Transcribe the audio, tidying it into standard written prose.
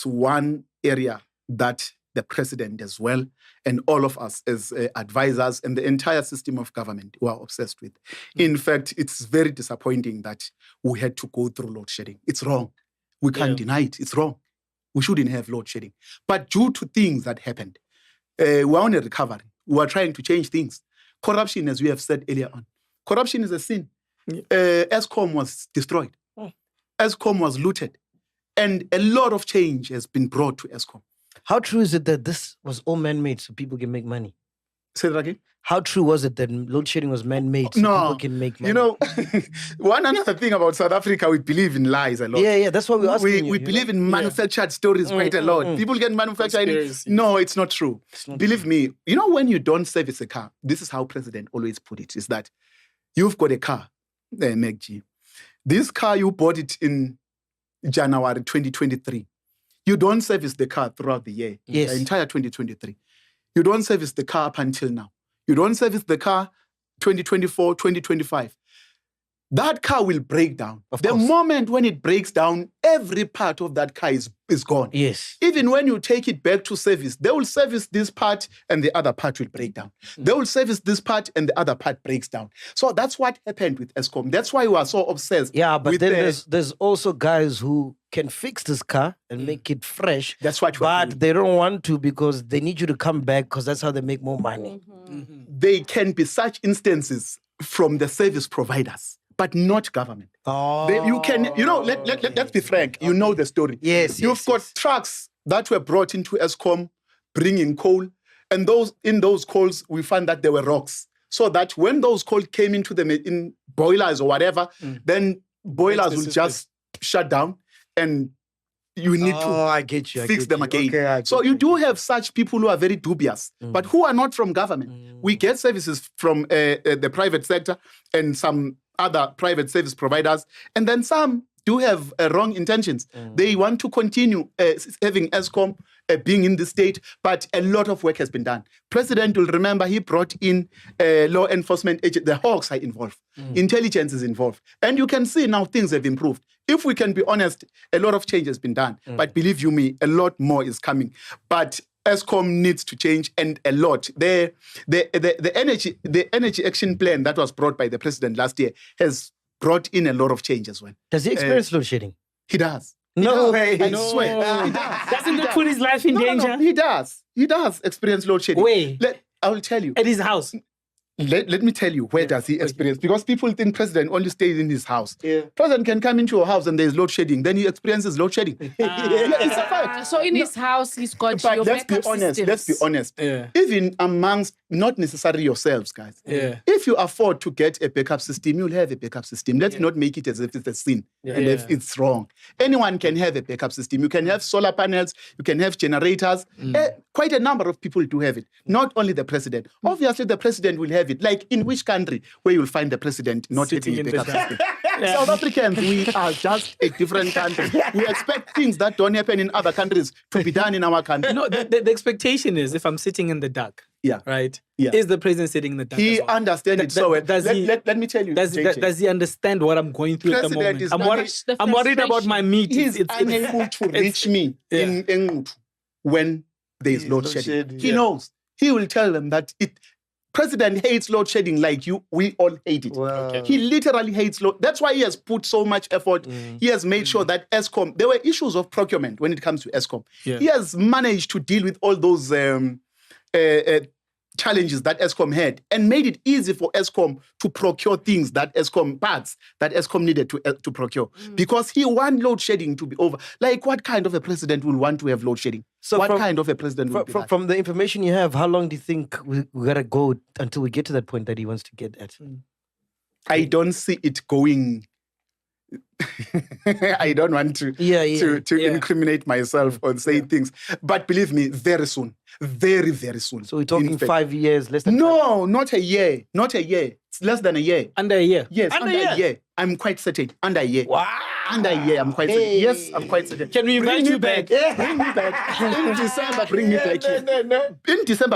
it's one area that the president as well and all of us as advisors and the entire system of government were obsessed with. In fact, it's very disappointing that we had to go through load shedding. It's wrong. We can't deny it. It's wrong. We shouldn't have load shedding. But due to things that happened, we're on a recovery. We are trying to change things. Corruption, as we have said earlier on. Corruption is a sin. Eskom was destroyed. Eskom was looted. And a lot of change has been brought to Eskom. How true is it that this was all man-made so people can make money? Say that again? How true was it that load shedding was man-made so people can make money? You know, one another thing about South Africa, we believe in lies a lot. Yeah, that's what we're asking. We believe in manufactured stories quite a lot. People can manufacture anything. No, it's not true. Believe me, you know, when you don't service a car, this is how President always put it, is that you've got a car, MacG. This car, you bought it in January 2023. You don't service the car throughout the year, the entire 2023. You don't service the car up until now. You don't service the car 2024, 2025. That car will break down. The moment when it breaks down, every part of that car is gone. Yes. Even when you take it back to service, they will service this part and the other part will break down. They will service this part and the other part breaks down. So that's what happened with Eskom. That's why we are so obsessed. Yeah, but then there's also guys who can fix this car and make it fresh. That's what But they don't want to because they need you to come back because that's how they make more money. They can be such instances from the service providers, but not government. Let's be frank. You know the story. You've got trucks that were brought into Eskom bringing coal, and in those coals, we found that there were rocks. So that when those coal came into in boilers or whatever, then boilers will just shut down and you need to fix them again. Okay, so you do have such people who are very dubious, but who are not from government. We get services from the private sector and some other private service providers, and then some do have wrong intentions. They want to continue having Eskom being in the state, but a lot of work has been done. President will remember he brought in law enforcement agents. The Hawks are involved. Intelligence is involved. And you can see now things have improved. If we can be honest, a lot of change has been done. But believe you me, a lot more is coming. But Eskom needs to change, and a lot. The energy action plan that was brought by the president last year has brought in a lot of change as well. Does he experience load shedding? He does. No way. I swear. He does. Doesn't it put his life in danger? No, he does. He does experience load shedding. Where? I will tell you. At his house. Let me tell you, where does he experience? Because people think president only stays in his house. President can come into your house and there's load shedding. Then he experiences load shedding. It's a fact. So in his house, he's got but your let's be backup honest. systems. Let's be honest. Even amongst, not necessarily yourselves, guys. If you afford to get a backup system, you'll have a backup system. Let's not make it as if it's a sin and if it's wrong. Anyone can have a backup system. You can have solar panels. You can have generators. Quite a number of people do have it. Not only the president. Obviously, the president will have it. Like in which country where you'll find the president not having a backup system? South Africans, we are just a different country. We expect things that don't happen in other countries to be done in our country. No, the expectation is if I'm sitting in the dark, right? Is the president sitting in the dark? He understands it so well. Let me tell you. Does he understand what I'm going through at the moment? I'm worried about my meat. He's unable to reach me in Angu when there is load shedding. He knows. He will tell them that President hates load shedding like we all hate it. Wow. He literally hates load. That's why he has put so much effort. He has made sure that Eskom, there were issues of procurement when it comes to Eskom. He has managed to deal with all those challenges that Eskom had and made it easy for Eskom to procure things parts that Eskom needed to procure. Because he wants load shedding to be over. Like, what kind of a president will want to have load shedding? So what kind of a president will be that? From the information you have, how long do you think we gotta go until we get to that point that he wants to get at? I don't see it going. I don't want to incriminate myself or say things, but believe me, very soon, very, very soon. So we're talking 5 years, less than not a year, not a year. It's less than a year. Under a year? Yes, under a year. I'm quite certain. Under a year. Wow. Under a year, I'm quite certain. Yes, I'm quite certain. Can we invite you back? Bring me back. In December, bring me back here. In December.